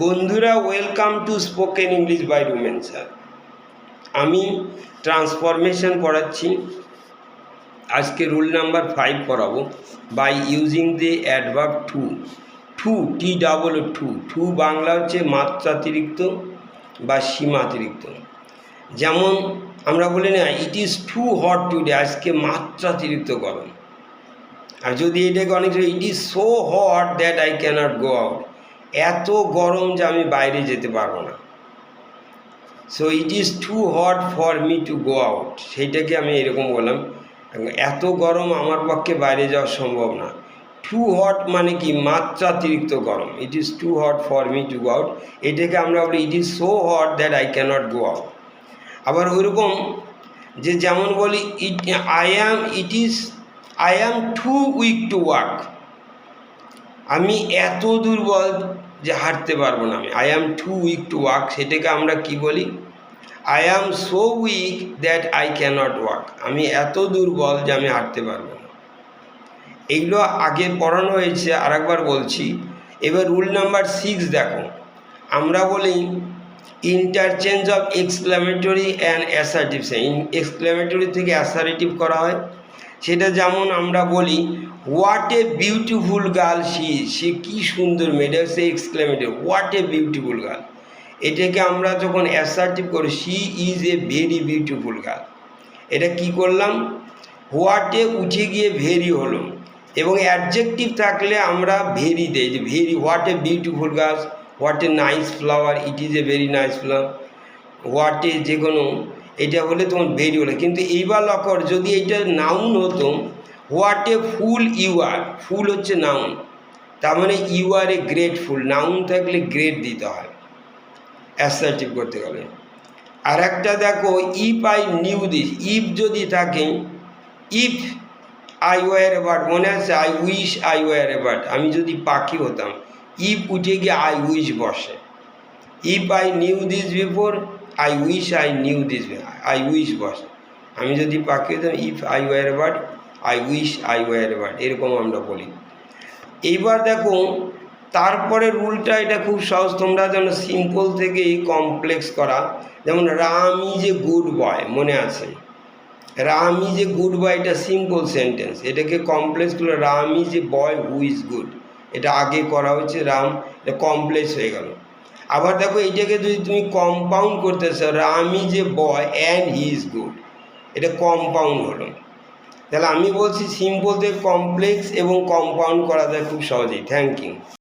বন্ধুরা, welcome to spoken English by Rumen sir. আমি transformation পড়াচ্ছি। আজকে রুল নাম্বার 5 পড়াবো। By using the adverb too. Too too Bangla হচ্ছে মাত্রাতিরিক্ত বা সীমাতিরিক্ত। যেমন আমরা বলি না, it is too hot today, আজকে মাত্রাতিরিক্ত গরম। আর যদি এটাকে অনেক it is so hot that I cannot go out, এত গরম যে আমি বাইরে যেতে পারবো না। So it is too hot for me to go out, সেইটাকে আমি এরকম বললাম, এত গরম আমার পক্ষে বাইরে যাওয়া সম্ভব না। টু হট মানে কি? মাত্রাতিরিক্ত গরম। It is too hot for me to go out, এটাকে আমরা বলি it is so hot that I cannot go out. আবার ওইরকম যে যেমন বলি I am too weak to walk, আমি এত দুর্বল যে হাঁটতে পারবো না। I am too weak to walk, সেটাকে আমরা কি বলি? I am so weak that I cannot walk, আমি এত দুর্বল যে আমি হাঁটতে পারবো না। এইগুলো আগে পড়ানো হয়েছে, আর একবার বলছি। এবার রুল নাম্বার 6 দেখো। আমরা বলি interchange of exclamatory and assertive. Exclamatory থেকে অ্যাসার্টিভ করা হয়। সেটা যেমন আমরা বলি হোয়াট এ বিউটিফুল গার্ল সে কি সুন্দর মেয়ে, এটা হচ্ছে exclamatory, what a beautiful girl. এটাকে আমরা যখন অ্যাসার্টিভ করি, she is a very beautiful girl, এটা কি করলাম? হোয়াটে উঠে গিয়ে ভেরি হলো, এবং অ্যাডজেক্টিভ থাকলে আমরা ভেরি দেই, যে very, what a beautiful girl, what a nice flower, it is a very nice flower, what a যে কোনো, এটা হলে তোমার ভেরি হলো। কিন্তু এইবার লক্ষ্য, যদি এইটা নাউন হতো, হোয়াট এ ফুল ইউ আর, ফুল হচ্ছে নাউন, তার মানে you are a grateful, noun থাকলে গ্রেট দিতে হয় অ্যাসার্টিভ করতে গেলে। আর একটা দেখো, if I knew this, if যদি থাকে, if I were a bird, মনে আছে I wish I were a bird, আমি যদি পাখি হতাম, ইফ উঠে গিয়ে আই উইশ বসে। If I knew this before, I wish I knew this, I wish বসে। আমি যদি পাখি হতাম, if I were a bird, I wish I were a bird, এরকম আমরা বলি। এইবার দেখো তারপরে রুলটা, এটা খুব সহজ, তোমরা যেন সিম্পল থেকে কমপ্লেক্স করা। যেমন Ram is a good boy, মনে আছে? Ram is a good boy, এটা সিম্পল সেন্টেন্স, এটাকে কমপ্লেক্স করলে Ram is a boy who is good, এটা আগে করা হয়েছে, রাম, এটা কমপ্লেক্স হয়ে গেল। আবার দেখো এইটাকে যদি তুমি কম্পাউন্ড করতে চাও, Ram is a boy and he is good, এটা কম্পাউন্ড হলো। তাহলে আমি বলছি সিম্পল থেকে কমপ্লেক্স এবং কম্পাউন্ড করা যায় খুব সহজেই। Thank you.